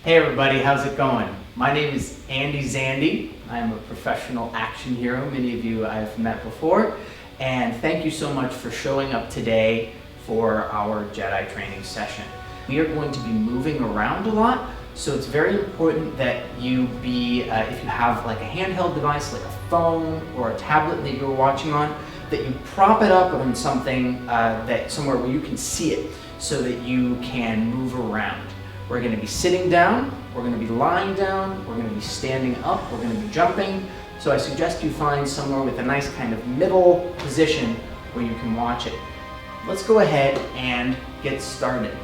Hey everybody, how's it going? My name is Andy Zandy. I'm a professional action hero. Many of you I've met before. And thank you so much for showing up today for our Jedi training session. We are going to be moving around a lot, so it's very important that you be, if you have like a handheld device like a phone or a tablet that you're watching on, that you prop it up on something somewhere where you can see it so that you can move around. We're going to be sitting down, we're going to be lying down, we're going to be standing up, we're going to be jumping. So I suggest you find somewhere with a nice kind of middle position where you can watch it. Let's go ahead and get started.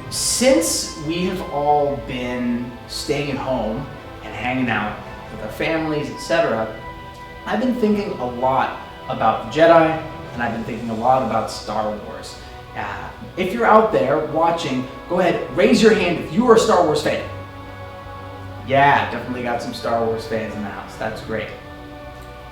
Since we have all been staying at home and hanging out with our families, etc., I've been thinking a lot about Jedi, and I've been thinking a lot about Star Wars. If you're out there watching, go ahead, raise your hand if you are a Star Wars fan. Yeah, definitely got some Star Wars fans in the house. That's great.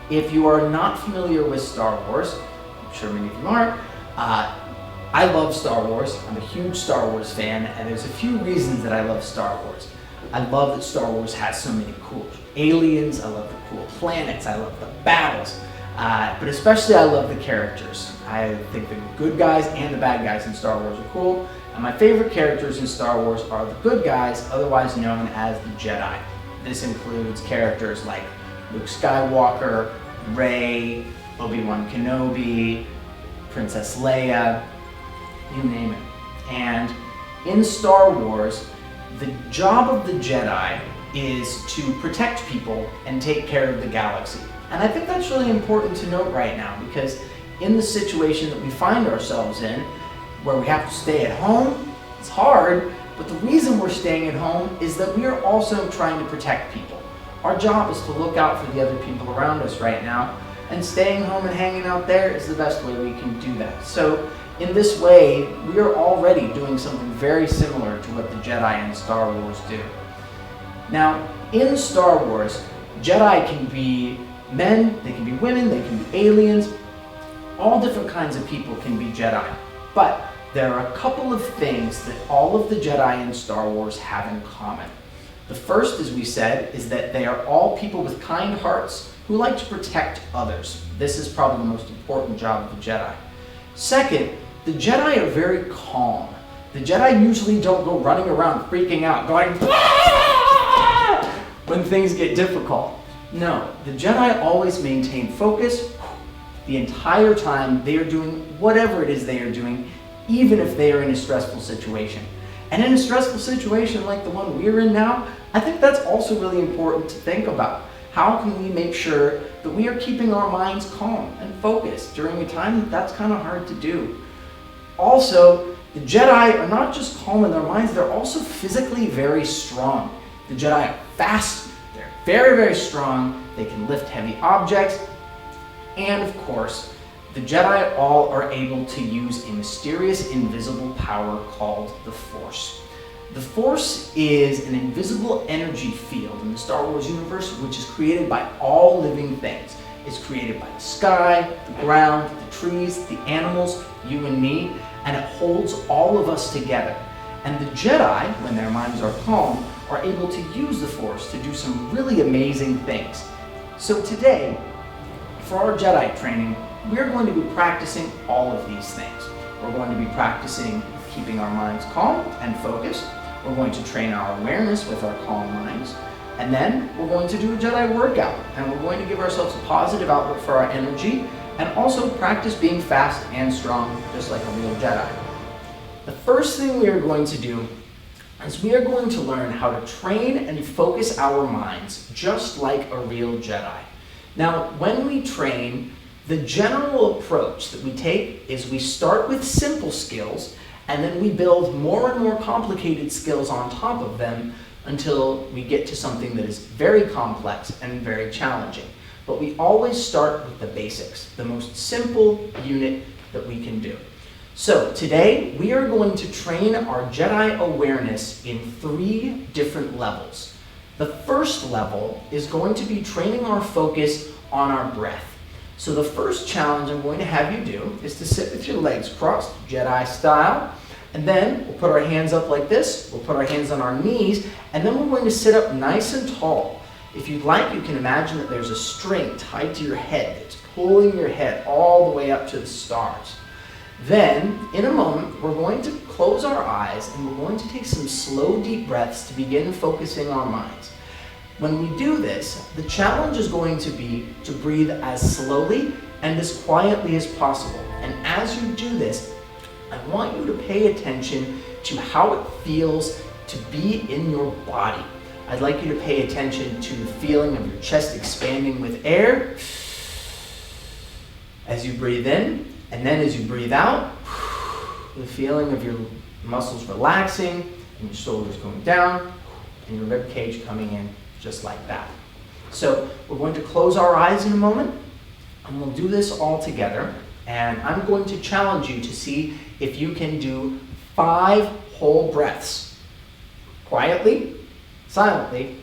If you are not familiar with Star Wars, I'm sure many of you aren't, I love Star Wars. I'm a huge Star Wars fan, and there's a few reasons that I love Star Wars. I love that Star Wars has so many cool aliens, I love the cool planets, I love the battles, but especially I love the characters. I think the good guys and the bad guys in Star Wars are cool, and my favorite characters in Star Wars are the good guys, otherwise known as the Jedi. This includes characters like Luke Skywalker, Rey, Obi-Wan Kenobi, Princess Leia, you name it. And in Star Wars, the job of the Jedi is to protect people and take care of the galaxy. And I think that's really important to note right now, because in the situation that we find ourselves in, where we have to stay at home, it's hard, but the reason we're staying at home is that we are also trying to protect people. Our job is to look out for the other people around us right now, and staying home and hanging out there is the best way we can do that. So in this way, we are already doing something very similar to what the Jedi in Star Wars do. Now, in Star Wars, Jedi can be men, they can be women, they can be aliens, all different kinds of people can be Jedi. But there are a couple of things that all of the Jedi in Star Wars have in common. The first, as we said, is that they are all people with kind hearts who like to protect others. This is probably the most important job of the Jedi. Second, the Jedi are very calm. The Jedi usually don't go running around freaking out, going when things get difficult. No, the Jedi always maintain focus the entire time. They are doing whatever it is they are doing, even if they are in a stressful situation. And in a stressful situation like the one we're in now, I think that's also really important to think about. How can we make sure that we are keeping our minds calm and focused during a time that's kind of hard to do? Also, the Jedi are not just calm in their minds, they're also physically very strong. The Jedi are fast, they're very, very strong, they can lift heavy objects, and of course, the Jedi all are able to use a mysterious invisible power called the Force. The Force is an invisible energy field in the Star Wars universe which is created by all living things. It's created by the sky, the ground, the trees, the animals, you and me, and it holds all of us together. And the Jedi, when their minds are calm, are able to use the Force to do some really amazing things. So today, for our Jedi training, we're going to be practicing all of these things. We're going to be practicing keeping our minds calm and focused. We're going to train our awareness with our calm minds. And then we're going to do a Jedi workout. And we're going to give ourselves a positive outlet for our energy and also practice being fast and strong, just like a real Jedi. The first thing we are going to do is we are going to learn how to train and focus our minds just like a real Jedi. Now, when we train, the general approach that we take is we start with simple skills and then we build more and more complicated skills on top of them until we get to something that is very complex and very challenging. But we always start with the basics, the most simple unit that we can do. So today we are going to train our Jedi awareness in 3 different levels. The first level is going to be training our focus on our breath. So the first challenge I'm going to have you do is to sit with your legs crossed, Jedi style, And then we'll put our hands up like this, we'll put our hands on our knees, and then we're going to sit up nice and tall. If you'd like, you can imagine that there's a string tied to your head that's pulling your head all the way up to the stars. Then, in a moment, we're going to close our eyes and we're going to take some slow, deep breaths to begin focusing our minds. When we do this, the challenge is going to be to breathe as slowly and as quietly as possible. And as you do this, I want you to pay attention to how it feels to be in your body. I'd like you to pay attention to the feeling of your chest expanding with air as you breathe in, and then as you breathe out, the feeling of your muscles relaxing and your shoulders going down and your rib cage coming in just like that. So we're going to close our eyes in a moment, and we'll do this all together. And I'm going to challenge you to see if you can do 5 whole breaths, quietly, silently,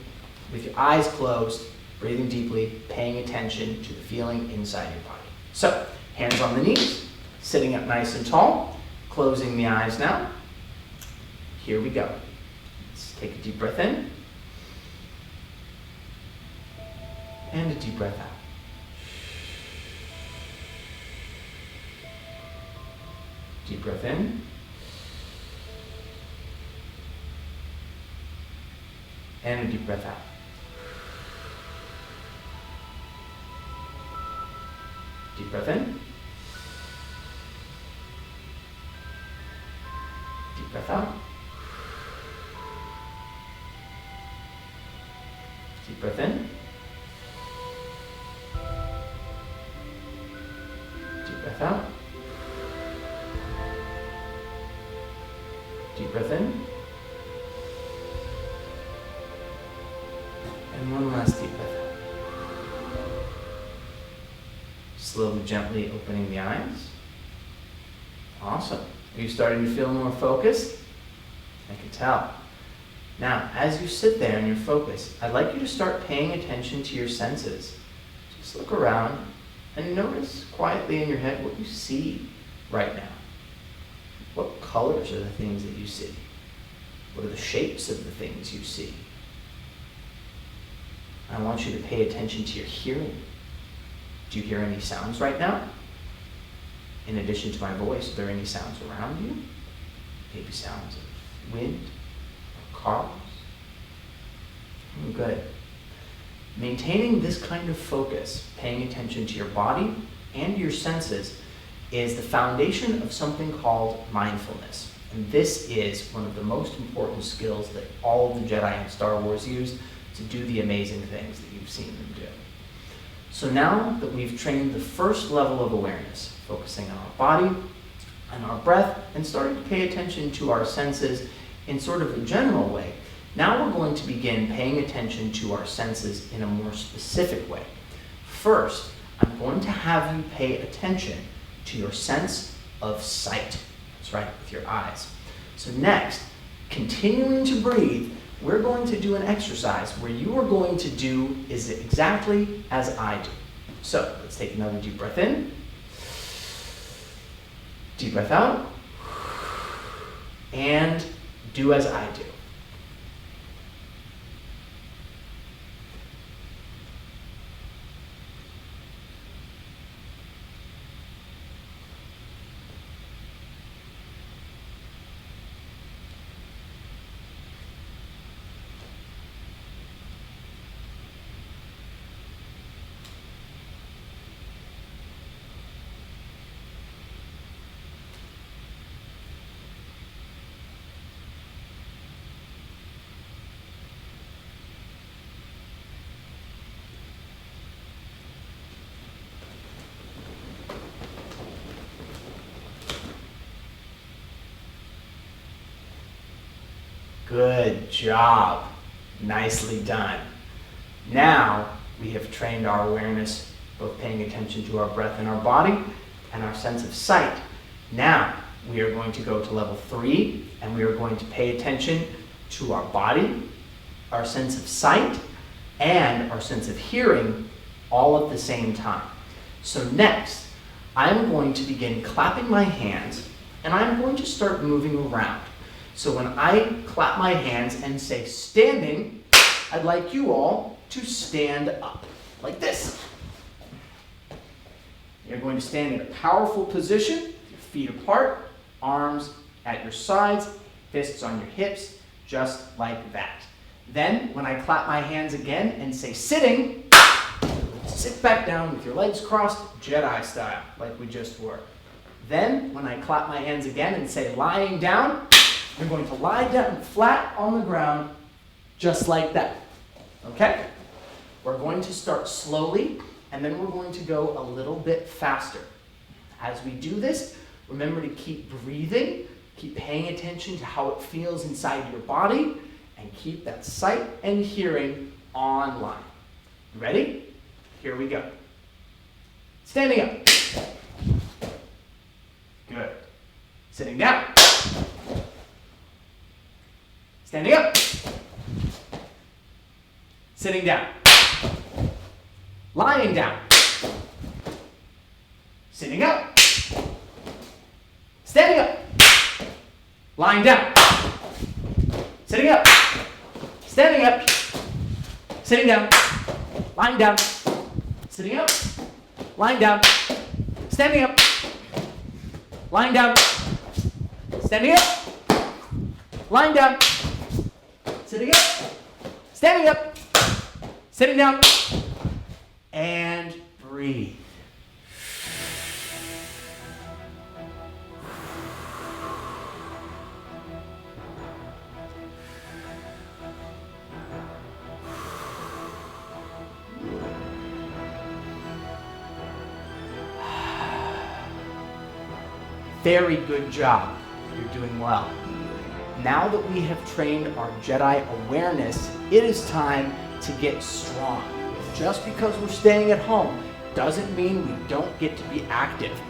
with your eyes closed, breathing deeply, paying attention to the feeling inside your body. So, hands on the knees, sitting up nice and tall, closing the eyes now. Here we go. Let's take a deep breath in, and a deep breath out. Deep breath in. And a deep breath out. Deep breath in. Deep breath out. Deep breath in. Deep breath out. Deep breath in. And one last deep breath out. Slowly, gently opening the eyes. Awesome. Are you starting to feel more focused? I can tell. Now, as you sit there and you're focused, I'd like you to start paying attention to your senses. Just look around and notice quietly in your head what you see right now. What colors are the things that you see? What are the shapes of the things you see? I want you to pay attention to your hearing. Do you hear any sounds right now? In addition to my voice, are there any sounds around you? Maybe sounds of wind or cars? Good. Maintaining this kind of focus, paying attention to your body and your senses, is the foundation of something called mindfulness. And this is one of the most important skills that all of the Jedi in Star Wars use to do the amazing things that you've seen them do. So now that we've trained the first level of awareness, focusing on our body and our breath and starting to pay attention to our senses in sort of a general way, now we're going to begin paying attention to our senses in a more specific way. First, I'm going to have you pay attention to your sense of sight. That's right, with your eyes. So next, continuing to breathe, we're going to do an exercise where you are going to do is exactly as I do. So let's take another deep breath in. Deep breath out. And do as I do. Good job. Nicely done. Now we have trained our awareness, both paying attention to our breath and our body and our sense of sight. Now we are going to go to level 3 and we are going to pay attention to our body, our sense of sight, and our sense of hearing all at the same time. So next, I'm going to begin clapping my hands and I'm going to start moving around. So when I clap my hands and say standing, I'd like you all to stand up like this. You're going to stand in a powerful position, your feet apart, arms at your sides, fists on your hips, just like that. Then, when I clap my hands again and say sitting, sit back down with your legs crossed, Jedi style, like we just were. Then, when I clap my hands again and say lying down, you're going to lie down flat on the ground, just like that. Okay? We're going to start slowly, and then we're going to go a little bit faster. As we do this, remember to keep breathing, keep paying attention to how it feels inside your body, and keep that sight and hearing online. You ready? Here we go. Standing up. Good. Sitting down. Standing up. Sitting down. Lying down. Sitting up. Standing up. Lying down. Sitting up. Standing up. Sitting down. Lying down. Sitting up. Lying down. Standing up. Lying down. Standing up. Lying down. Sitting up. Standing up. Sitting down. And breathe. Very good job. You're doing well. Now that we have trained our Jedi awareness, it is time to get strong. Just because we're staying at home doesn't mean we don't get to be active.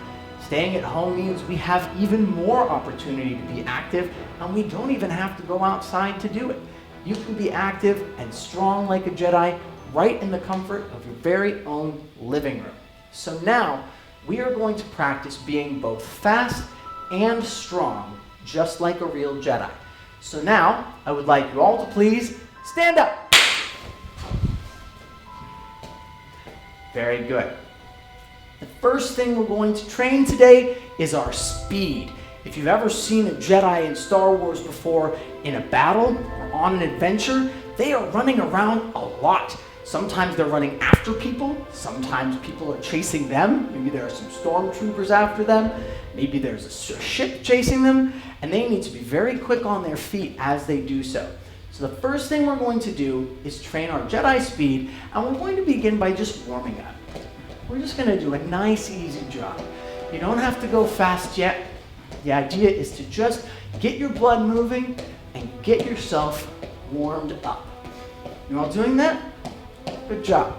Staying at home means we have even more opportunity to be active, and we don't even have to go outside to do it. You can be active and strong like a Jedi right in the comfort of your very own living room. So now, we are going to practice being both fast and strong, just like a real Jedi. So now, I would like you all to please stand up. Very good. The first thing we're going to train today is our speed. If you've ever seen a Jedi in Star Wars before in a battle or on an adventure, they are running around a lot. Sometimes they're running after people, sometimes people are chasing them, maybe there are some stormtroopers after them, maybe there's a ship chasing them, and they need to be very quick on their feet as they do so. So the first thing we're going to do is train our Jedi speed, and we're going to begin by just warming up. We're just going to do a nice, easy jog. You don't have to go fast yet. The idea is to just get your blood moving and get yourself warmed up. You all doing that? Good job.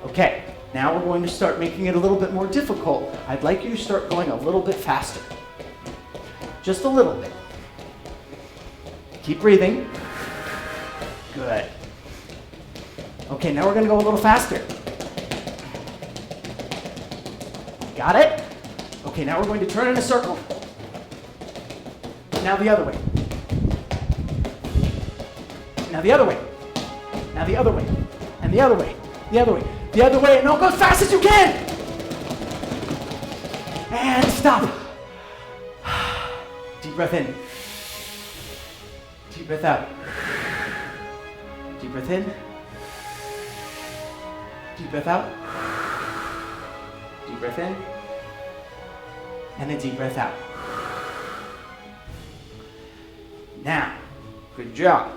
Okay, now we're going to start making it a little bit more difficult. I'd like you to start going a little bit faster. Just a little bit. Keep breathing. Good. Okay, now we're going to go a little faster. Got it? Okay, now we're going to turn in a circle. Now the other way. Now the other way. Now the other way. And the other way, the other way, the other way, and now go as fast as you can! And stop. Deep breath in. Deep breath out. Deep breath in. Deep breath out. Deep breath in. And then deep breath out. Now, good job.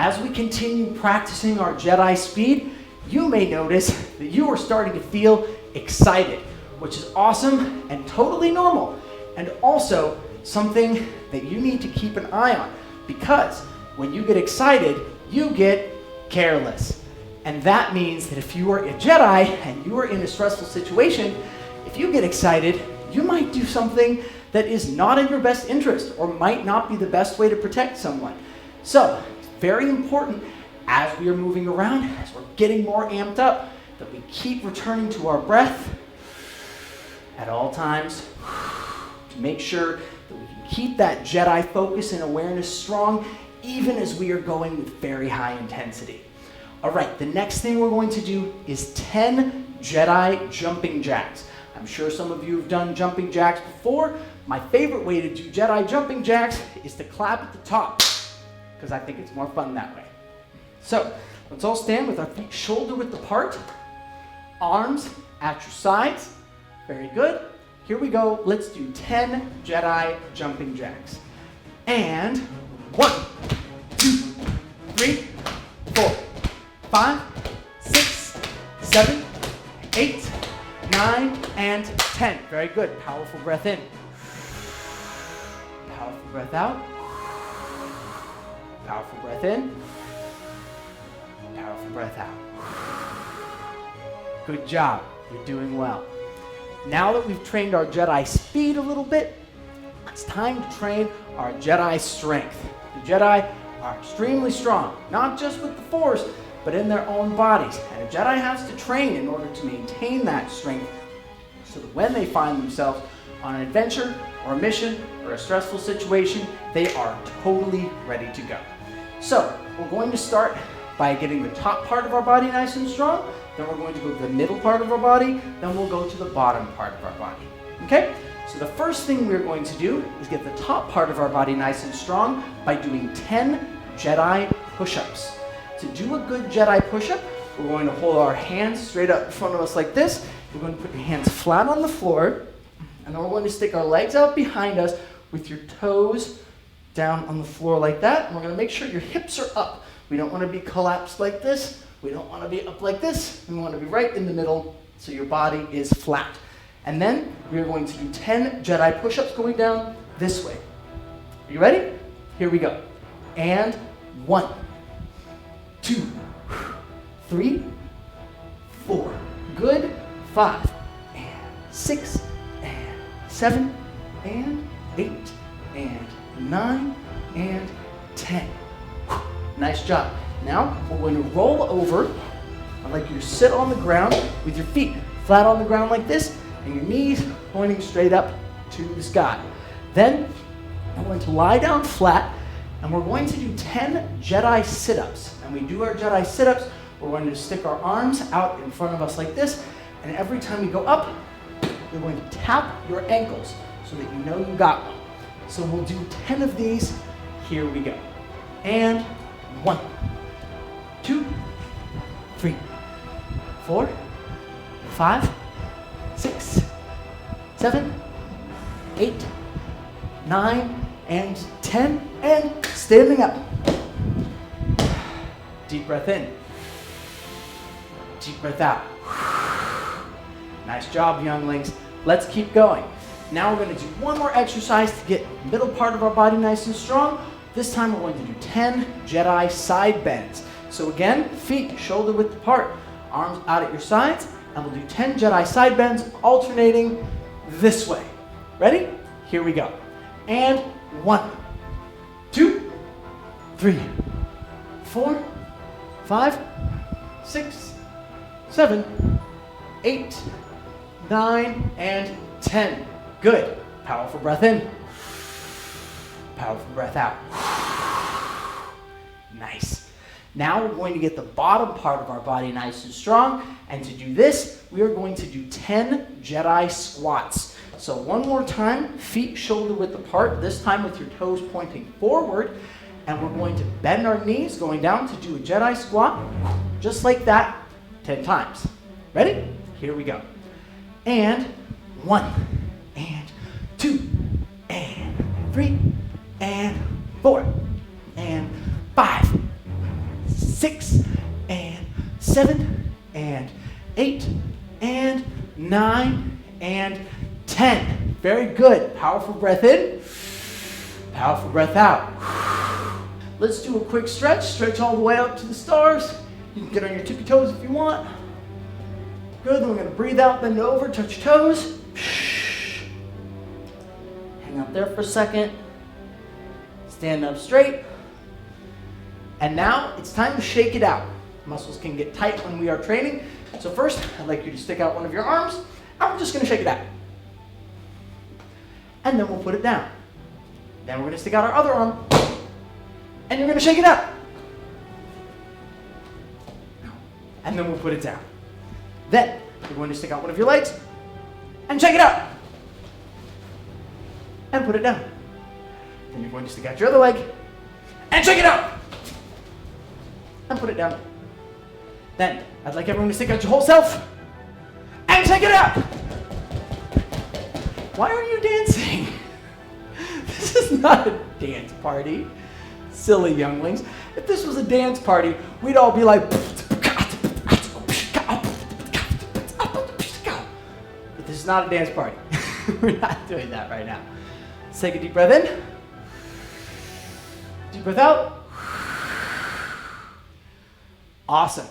As we continue practicing our Jedi speed, you may notice that you are starting to feel excited, which is awesome and totally normal, and also something that you need to keep an eye on, because when you get excited, you get careless. And that means that if you are a Jedi and you are in a stressful situation, if you get excited, you might do something that is not in your best interest or might not be the best way to protect someone. So, very important as we are moving around, as we're getting more amped up, that we keep returning to our breath at all times to make sure keep that Jedi focus and awareness strong, even as we are going with very high intensity. All right, the next thing we're going to do is 10 Jedi jumping jacks. I'm sure some of you have done jumping jacks before. My favorite way to do Jedi jumping jacks is to clap at the top, because I think it's more fun that way. So let's all stand with our feet shoulder width apart, arms at your sides. Very good. Here we go. Let's do 10 Jedi jumping jacks. And 1, 2, 3, 4, 5, 6, 7, 8, 9, and 10. Very good. Powerful breath in. Powerful breath out. Powerful breath in. Powerful breath out. Good job. You're doing well. Now that we've trained our Jedi speed a little bit, it's time to train our Jedi strength. The Jedi are extremely strong, not just with the Force, but in their own bodies. And a Jedi has to train in order to maintain that strength so that when they find themselves on an adventure or a mission or a stressful situation, they are totally ready to go. So we're going to start by getting the top part of our body nice and strong, then we're going to go to the middle part of our body, then we'll go to the bottom part of our body. Okay? So the first thing we're going to do is get the top part of our body nice and strong by doing 10 Jedi push-ups. To do a good Jedi push-up, we're going to hold our hands straight up in front of us like this. We're going to put your hands flat on the floor, and then we're going to stick our legs out behind us with your toes down on the floor like that. And we're going to make sure your hips are up. We don't want to be collapsed like this. We don't want to be up like this. We want to be right in the middle so your body is flat. And then we are going to do 10 Jedi push-ups going down this way. Are you ready? Here we go. And 1, 2, 3, 4. Good. 5, and 6, and 7, and 8, and 9, and 10. Nice job. Now we're going to roll over. I'd like you to sit on the ground with your feet flat on the ground like this, and your knees pointing straight up to the sky. Then we're going to lie down flat, and we're going to do 10 Jedi sit-ups. And we do our Jedi sit-ups, we're going to stick our arms out in front of us like this, and every time we go up, you're going to tap your ankles so that you know you got one. So we'll do 10 of these. Here we go. And 1, 2, 3, 4, 5, 6, 7, 8, 9, and 10, and standing up. Deep breath in. Deep breath out. Nice job, younglings. Let's keep going. Now we're going to do one more exercise to get the middle part of our body nice and strong. This time we're going to do 10 Jedi side bends. So again, feet shoulder width apart, arms out at your sides, and we'll do 10 Jedi side bends alternating this way. Ready? Here we go. And 1, 2, 3, 4, 5, 6, 7, 8, 9, and 10. Good. Powerful breath in. Powerful breath out. Nice. Now we're going to get the bottom part of our body nice and strong. And to do this, we are going to do 10 Jedi squats. So one more time, feet shoulder width apart, this time with your toes pointing forward. And we're going to bend our knees going down to do a Jedi squat, just like that, 10 times. Ready? Here we go. And 1, and 2, and 3, and 4, and 5, 6, and 7, and 8, and 9, and 10. Very good. Powerful breath in, powerful breath out. Let's do a quick stretch. Stretch all the way up to the stars. You can get on your tippy toes if you want. Good. Then we're going to breathe out, bend over, touch toes. Hang out there for a second. Stand up straight. And now it's time to shake it out. Muscles can get tight when we are training. So first, I'd like you to stick out one of your arms, and we're just going to shake it out. And then we'll put it down. Then we're going to stick out our other arm, and you're going to shake it out. And then we'll put it down. Then you're going to stick out one of your legs, and shake it out. And put it down. Then you're going to stick out your other leg, and shake it out. And put it down. Then I'd like everyone to stick out your whole self, and shake it out. Why are you dancing? This is not a dance party, silly younglings. If this was a dance party, we'd all be like, but this is not a dance party. We're not doing that right now. Let's take a deep breath in. Deep breath out. Awesome.